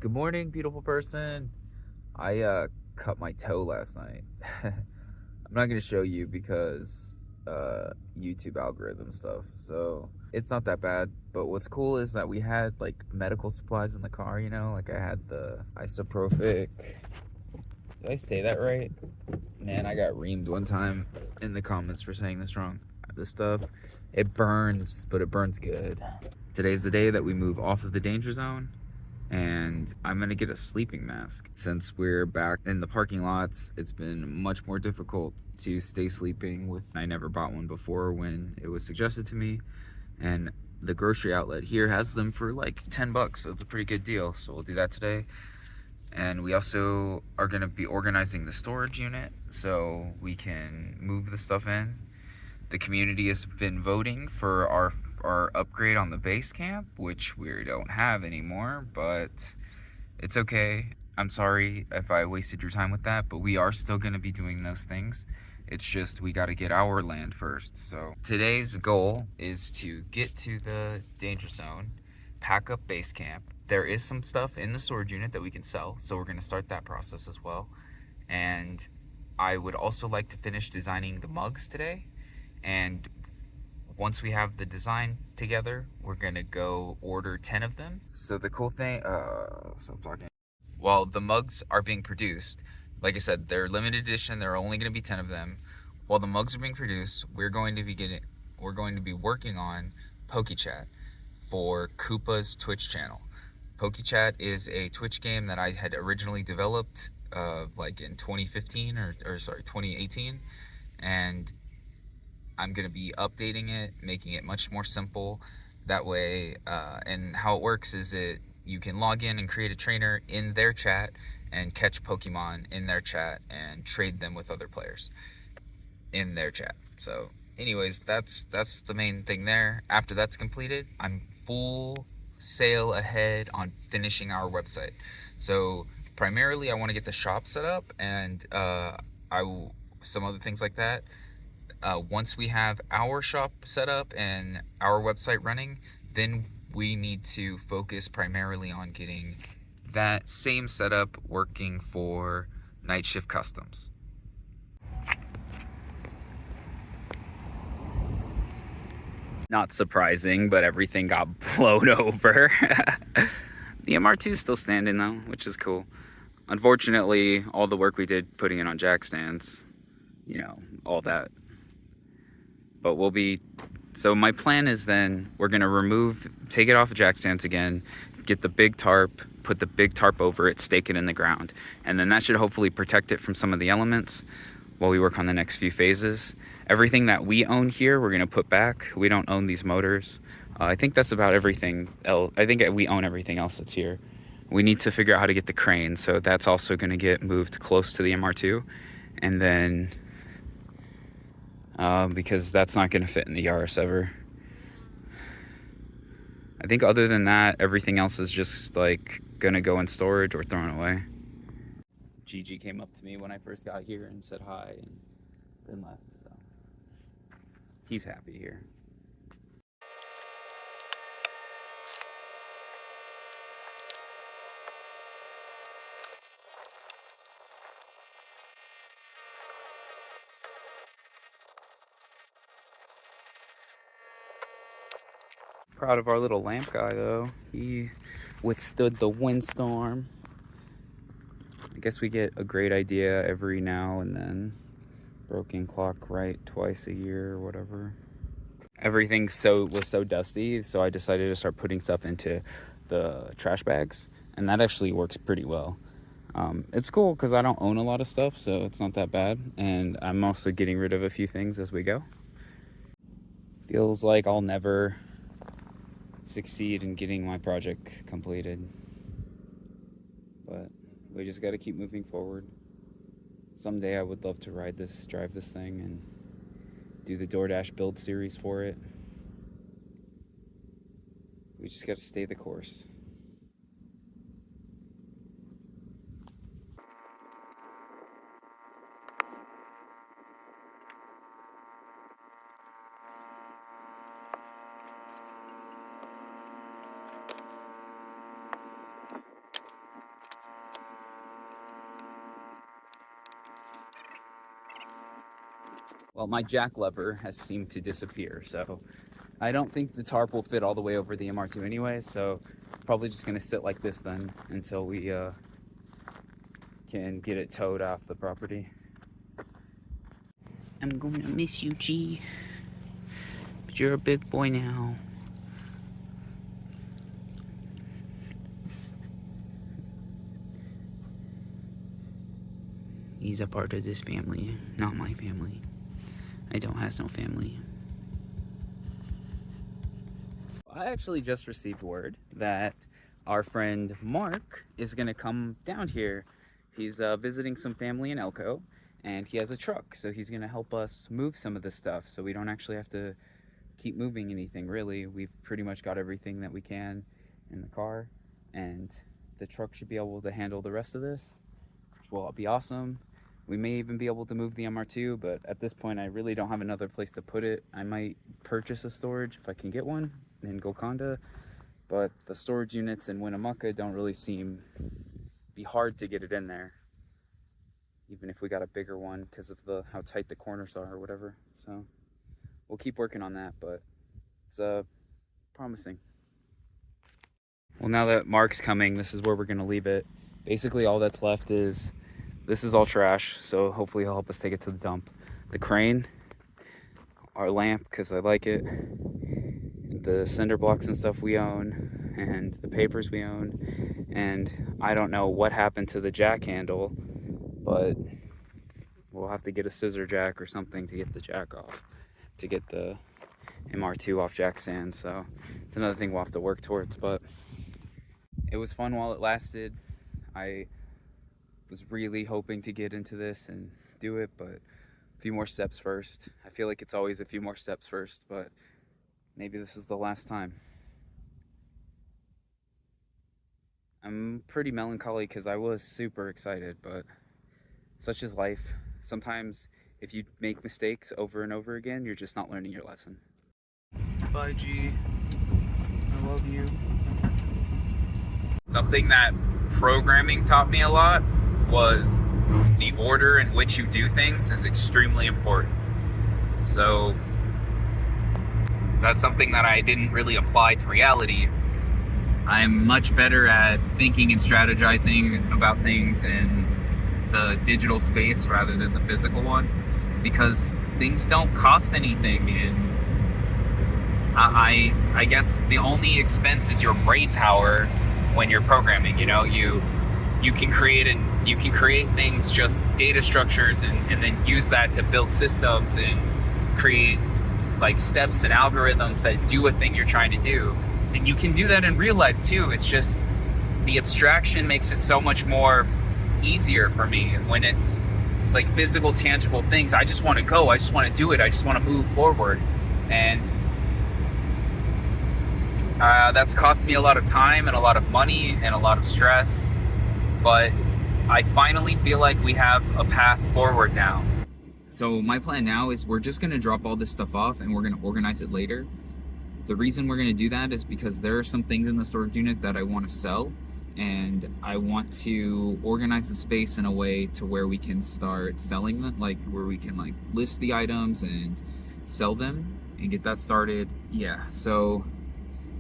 Good morning, beautiful person. I cut my toe last night. I'm not gonna show you because YouTube algorithm stuff. So it's not that bad. But what's cool is that we had like medical supplies in the car. You know, like I had the isoprofic. Did I say that right? Man, I got reamed one time in the comments for saying this wrong. This stuff, it burns, but it burns good. Today's the day that we move off of the danger zone, and I'm gonna get a sleeping mask. Since we're back in the parking lots, it's been much more difficult to stay sleeping with. I never bought one before when it was suggested to me, and the grocery outlet here has them for like 10 bucks, so it's a pretty good deal. So we'll do that today. And we also are gonna be organizing the storage unit so we can move the stuff in. The community has been voting for our upgrade on the base camp, which we don't have anymore, but it's okay. I'm sorry if I wasted your time with that, but we are still going to be doing those things. It's just we got to get our land first. So today's goal is to get to the danger zone, pack up base camp. There is some stuff in the storage unit that we can sell, so we're going to start that process as well. And I would also like to finish designing the mugs today. And once we have the design together, we're gonna go order 10 of them. So the cool thing, stop talking. While the mugs are being produced, like I said, they're limited edition. There are only gonna be 10 of them. While the mugs are being produced, we're going to be working on PokéChat for Koopa's Twitch channel. PokéChat is a Twitch game that I had originally developed like in 2015 or sorry, 2018. And I'm going to be updating it, making it much more simple. That way, and how it works is you can log in and create a trainer in their chat and catch Pokemon in their chat and trade them with other players in their chat. So anyways, that's the main thing there. After that's completed, I'm full sail ahead on finishing our website. So primarily I want to get the shop set up and some other things like that. Once we have our shop set up and our website running, then we need to focus primarily on getting that same setup working for Night Shift Customs. Not surprising, but everything got blown over. The MR2 is still standing though, which is cool. Unfortunately, all the work we did putting it on jack stands, you know, all that. But so my plan is then we're gonna take it off of jack stands again, get the big tarp, put the big tarp over it, stake it in the ground. And then that should hopefully protect it from some of the elements while we work on the next few phases. Everything that we own here, we're gonna put back. We don't own these motors. I think that's about everything else. I think we own everything else that's here. We need to figure out how to get the crane, so that's also gonna get moved close to the MR2. And then because that's not going to fit in the Yaris ever. I think other than that, everything else is just like going to go in storage or thrown away. Gigi came up to me when I first got here and said hi and then left, so he's happy here. Proud of our little lamp guy though. He withstood the windstorm. I guess we get a great idea every now and then. Broken clock right twice a year or whatever. Everything was so dusty, so I decided to start putting stuff into the trash bags, and that actually works pretty well. It's cool because I don't own a lot of stuff, so it's not that bad, and I'm also getting rid of a few things as we go. Feels like I'll never succeed in getting my project completed, but we just got to keep moving forward. Someday I would love to drive this thing and do the DoorDash build series for it. We just got to stay the course. Well, my jack lever has seemed to disappear, so I don't think the tarp will fit all the way over the MR2 anyway, so probably just gonna sit like this then until we can get it towed off the property. I'm gonna miss you, G. But you're a big boy now. He's a part of this family, not my family. I don't have no family. I actually just received word that our friend Mark is gonna come down here. He's visiting some family in Elko, and he has a truck, so he's gonna help us move some of this stuff so we don't actually have to keep moving anything, really. We've pretty much got everything that we can in the car, and the truck should be able to handle the rest of this, which will be awesome. We may even be able to move the MR2, but at this point I really don't have another place to put it. I might purchase a storage if I can get one in Golconda, but the storage units in Winnemucca don't really seem be hard to get it in there, even if we got a bigger one because of how tight the corners are or whatever. So we'll keep working on that, but it's promising. Well, now that Mark's coming, this is where we're gonna leave it. Basically all that's left is, this is all trash, so hopefully he'll help us take it to the dump. The crane, our lamp, because I like it, the cinder blocks and stuff we own, and the papers we own, and I don't know what happened to the jack handle, but we'll have to get a scissor jack or something to get the jack off, to get the MR2 off jack's stand, so it's another thing we'll have to work towards, but it was fun while it lasted. I was really hoping to get into this and do it, but a few more steps first. I feel like it's always a few more steps first, but maybe this is the last time. I'm pretty melancholy because I was super excited, but such is life. Sometimes if you make mistakes over and over again, you're just not learning your lesson. Bye, G. I love you. Something that programming taught me a lot was the order in which you do things is extremely important. So that's something that I didn't really apply to reality. I'm much better at thinking and strategizing about things in the digital space rather than the physical one, because things don't cost anything, and I guess the only expense is your brain power when you're programming. You know, you can create things, just data structures, and then use that to build systems and create like steps and algorithms that do a thing you're trying to do. And you can do that in real life too. It's just the abstraction makes it so much more easier for me when it's like physical, tangible things. I just want to go, I just want to do it, I just want to move forward. And that's cost me a lot of time and a lot of money and a lot of stress. But I finally feel like we have a path forward now. So my plan now is we're just gonna drop all this stuff off and we're gonna organize it later. The reason we're gonna do that is because there are some things in the storage unit that I want to sell, and I want to organize the space in a way to where we can start selling them, like where we can like list the items and sell them and get that started. Yeah, so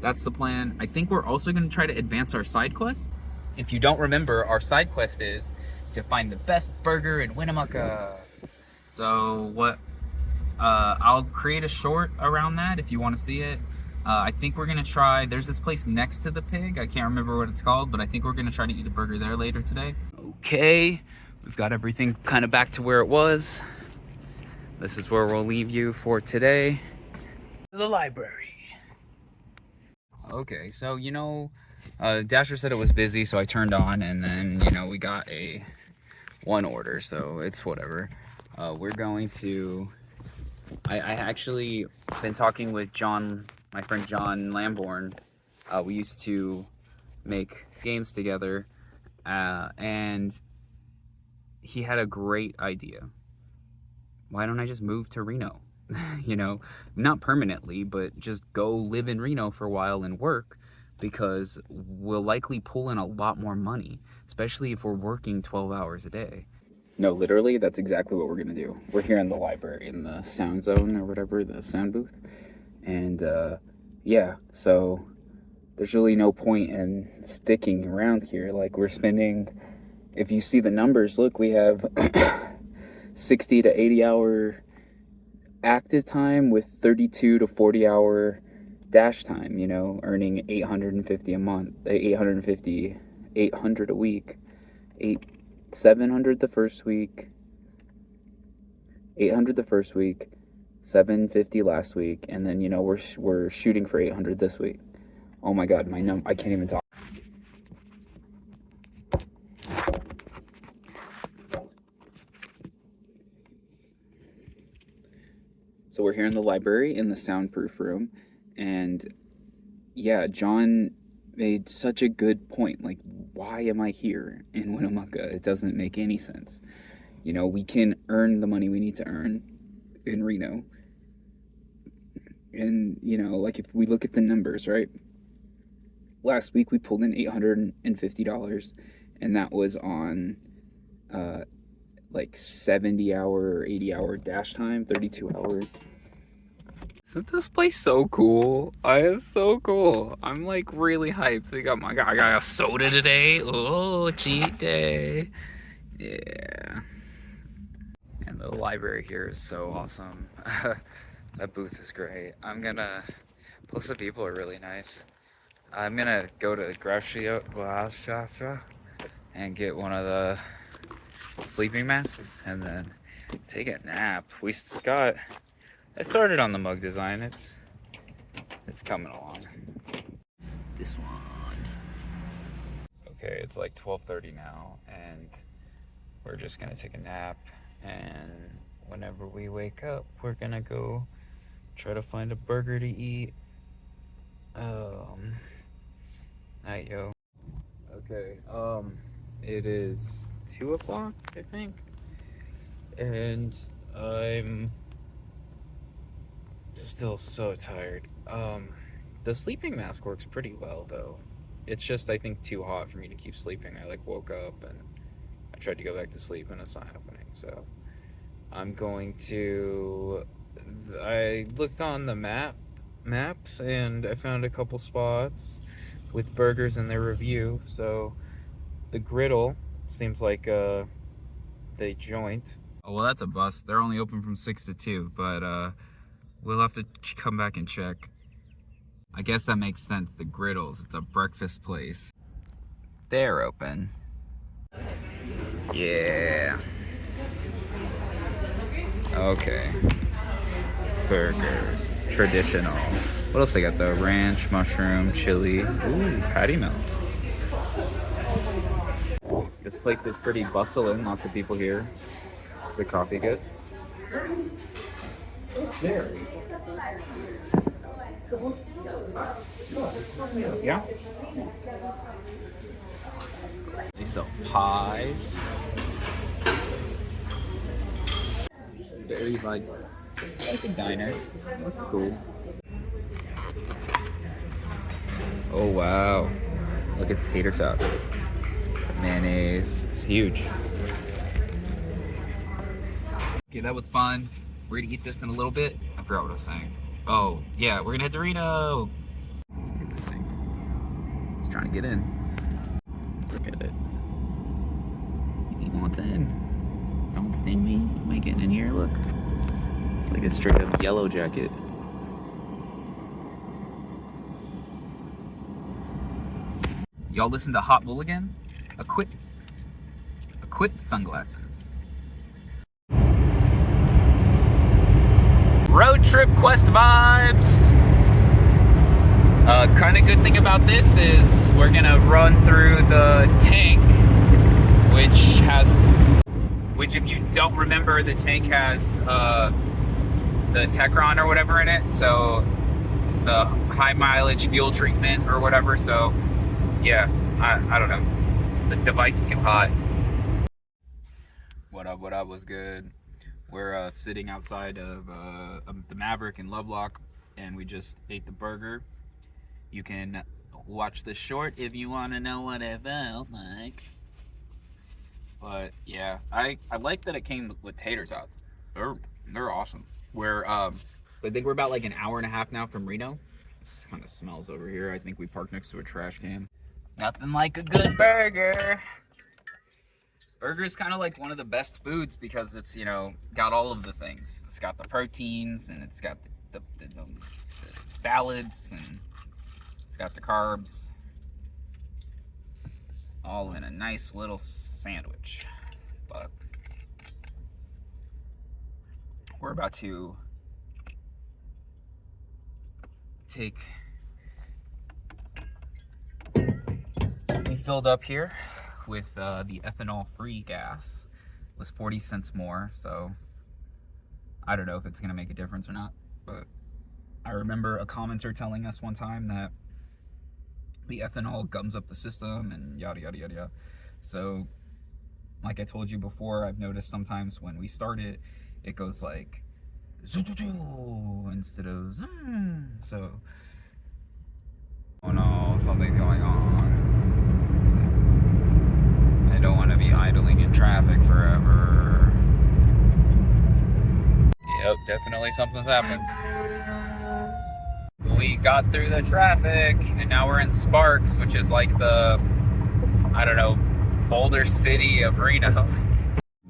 that's the plan. I think we're also gonna try to advance our side quest. If you don't remember, our side quest is to find the best burger in Winnemucca. So I'll create a short around that if you want to see it. I think we're gonna try, there's this place next to the pig, I can't remember what it's called, but I think we're gonna try to eat a burger there later today. Okay, we've got everything kind of back to where it was. This is where we'll leave you for today. The library. Okay, so Dasher said it was busy, so I turned on, and then we got one order, so it's whatever. We're going to, I actually been talking with John, my friend John Lamborn. We used to make games together, and he had a great idea. Why don't I just move to Reno? Not permanently, but just go live in Reno for a while and work, because we'll likely pull in a lot more money, especially if we're working 12 hours a day. No, literally, that's exactly what we're gonna do. We're here in the library, in the sound zone or whatever, the sound booth. And yeah, so there's really no point in sticking around here. Like, we're spending, if you see the numbers, look, we have 60 to 80 hour active time with 32 to 40 hour dash time, you know, earning 850 a month, 800 a week, 700 the first week, 800 the first week, 750 last week, and then, you know, we're shooting for 800 this week. Oh my god, I can't even talk. So we're here in the library in the soundproof room, and yeah, John made such a good point. Like, why am I here in Winnemucca? It doesn't make any sense. You know, we can earn the money we need to earn in Reno. And, you know, like, if we look at the numbers, right? Last week we pulled in $850, and that was on like 70 hour or 80 hour dash time, 32 hours. Isn't this place so cool? It's so cool. I'm like really hyped. I got a soda today. Oh, cheat day. Yeah. And the library here is so awesome. That booth is great. Plus the people are really nice. I'm gonna go to Glass and get one of the sleeping masks and then take a nap. It started on the mug design. It's coming along. This one. Okay, it's like 12:30 now, and we're just gonna take a nap. And whenever we wake up, we're gonna go try to find a burger to eat. Night, yo. Okay, it is 2 o'clock, I think, and I'm still so tired. The sleeping mask works pretty well, though. It's just, I think, too hot for me to keep sleeping. I like woke up and I tried to go back to sleep and it's not happening. So I looked on the maps and I found a couple spots with burgers in their review. So the Griddle seems like the joint. Oh, well, that's a bust. They're only open from 6 to 2, but we'll have to come back and check. I guess that makes sense. The Griddles, it's a breakfast place. They're open. Yeah. Okay. Burgers. Traditional. What else they got though? Ranch, mushroom, chili. Ooh, patty melt. This place is pretty bustling. Lots of people here. Is the coffee good? Yeah. They sell pies. It's very like a diner. Looks cool. Oh wow! Look at the tater tot. Mayonnaise. It's huge. Okay, that was fun. We're gonna eat this in a little bit. I forgot what I was saying. Oh, yeah, we're gonna head to Reno. Look at this thing. He's trying to get in. Look at it. He wants in. Don't sting me. Am I getting in here? Look. It's like a straight up yellow jacket. Y'all listen to Hot Bull again? Equip sunglasses. Road trip quest vibes. Kind of good thing about this is we're gonna run through the tank, which if you don't remember, the tank has the Techron or whatever in it. So the high mileage fuel treatment or whatever. So yeah, I don't know. The device is too hot. What up? Was good. We're sitting outside of the Maverick in Lovelock, and we just ate the burger. You can watch the short if you want to know what it felt like. But yeah, I like that it came with tater tots. They're awesome. We're so I think we're about like an hour and a half now from Reno. It kind of smells over here. I think we parked next to a trash can. Nothing like a good burger. Burger's kind of like one of the best foods because it's, you know, got all of the things. It's got the proteins, and it's got the salads, and it's got the carbs, all in a nice little sandwich. But we're about to we filled up here with the ethanol-free gas. It was 40 cents more, so I don't know if it's gonna make a difference or not, but I remember a commenter telling us one time that the ethanol gums up the system and yada yada yada yada. So like I told you before, I've noticed sometimes when we start it, it goes like instead of zoom. So oh no, something's going on. I don't want to be idling in traffic forever. Yep, definitely something's happened. We got through the traffic, and now we're in Sparks, which is like the, I don't know, Boulder City of Reno.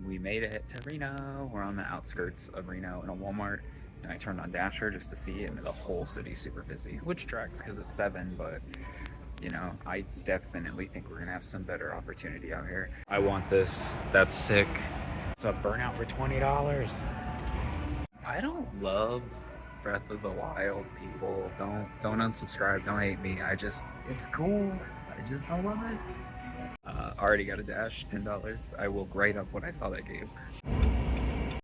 We made it to Reno. We're on the outskirts of Reno in a Walmart, and I turned on Dasher just to see it, and the whole city's super busy, which tracks because it's 7, but you know, I definitely think we're gonna have some better opportunity out here. I want this. That's sick. It's a burnout for $20. I don't love Breath of the Wild, people. Don't unsubscribe. Don't hate me. It's cool. I just don't love it. Already got a dash, $10. I woke right up when I saw that game.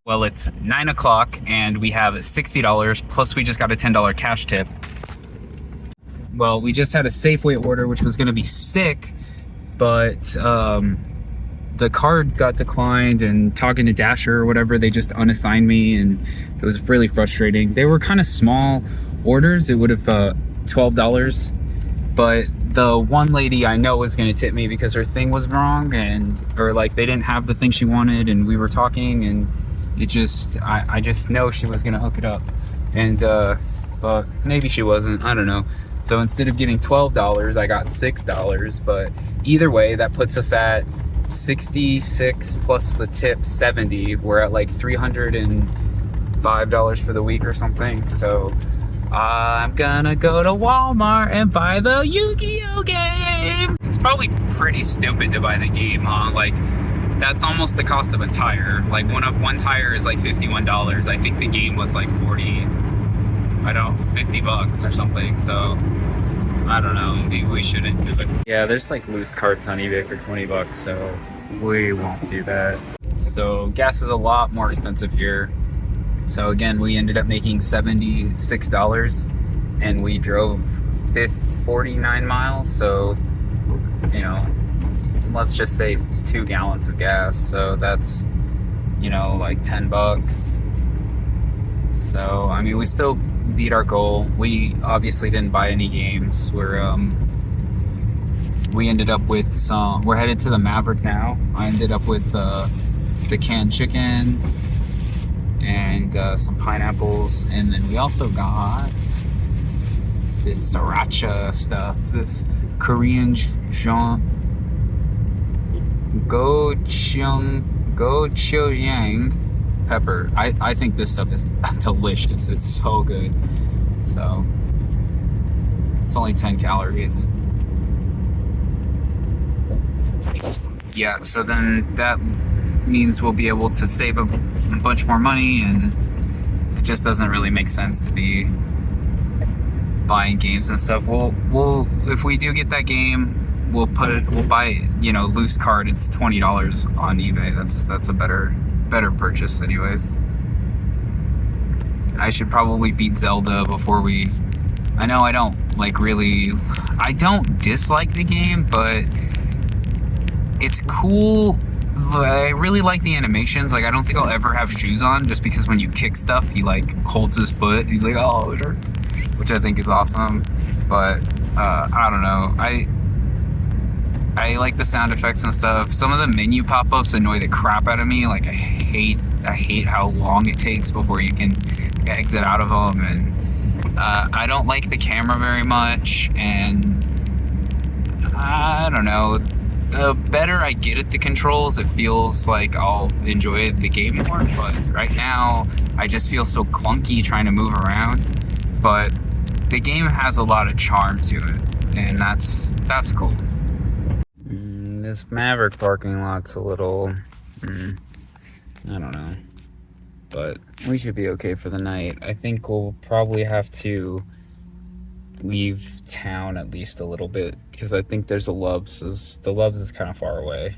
Well, it's 9 o'clock and we have $60, plus we just got a $10 cash tip. Well, we just had a Safeway order, which was gonna be sick, but the card got declined, and talking to Dasher or whatever, they just unassigned me, and it was really frustrating. They were kind of small orders. It would have $12, but the one lady I know was gonna tip me because her thing was wrong, or like they didn't have the thing she wanted, and we were talking, and it just, I just know she was gonna hook it up, and but maybe she wasn't, I don't know. So instead of getting $12, I got $6, but either way, that puts us at 66 plus the tip 70. We're at like $305 for the week or something. So I'm gonna go to Walmart and buy the Yu-Gi-Oh game. It's probably pretty stupid to buy the game, huh? Like, that's almost the cost of a tire. Like one tire is like $51. I think the game was like 50 bucks or something. So I don't know, maybe we shouldn't do it. Yeah, there's like loose carts on eBay for 20 bucks, so we won't do that. So gas is a lot more expensive here. So again, we ended up making $76 and we drove 49 miles. So, you know, let's just say 2 gallons of gas. So that's, you know, like 10 bucks. So, I mean, we still beat our goal. We obviously didn't buy any games. We ended up with we're headed to the Maverick now. I ended up with the canned chicken and some pineapples, and then we also got this Sriracha stuff, this Korean gochujang pepper. I think this stuff is delicious. It's so good. So it's only 10 calories. Yeah, so then that means we'll be able to save a bunch more money, and it just doesn't really make sense to be buying games and stuff. We'll if we do get that game, we'll buy, you know, loose card. It's $20 on eBay. That's a better purchase anyways. I should probably beat Zelda before we... I know I don't dislike the game, but it's cool. I really like the animations. Like, I don't think I'll ever have shoes on, just because when you kick stuff, he like holds his foot. He's like, oh, it hurts, which I think is awesome. But I don't know. I like the sound effects and stuff. Some of the menu pop-ups annoy the crap out of me. Like I hate how long it takes before you can exit out of them, and I don't like the camera very much, and I don't know. The better I get at the controls, it feels like I'll enjoy the game more, but right now I just feel so clunky trying to move around. But the game has a lot of charm to it, and that's cool. This Maverick parking lot's a little, I don't know, but we should be okay for the night. I think we'll probably have to leave town at least a little bit, because I think there's a Love's. The Love's is kind of far away,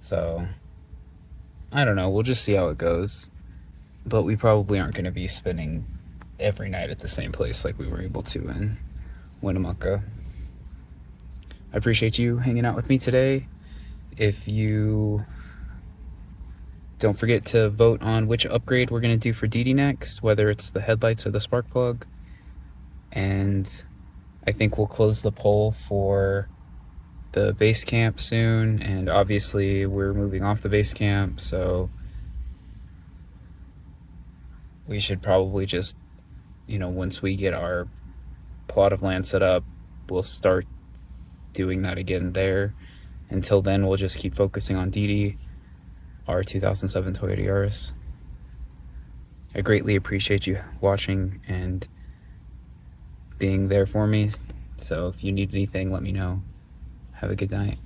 so I don't know. We'll just see how it goes, but we probably aren't going to be spending every night at the same place like we were able to in Winnemucca. I appreciate you hanging out with me today. If you don't forget to vote on which upgrade we're going to do for Didi next, whether it's the headlights or the spark plug. And I think we'll close the poll for the base camp soon, and obviously we're moving off the base camp, so we should probably just, once we get our plot of land set up, we'll start doing that again there. Until then, we'll just keep focusing on Didi, our 2007 Toyota Yaris. I greatly appreciate you watching and being there for me. So if you need anything, let me know. Have a good night.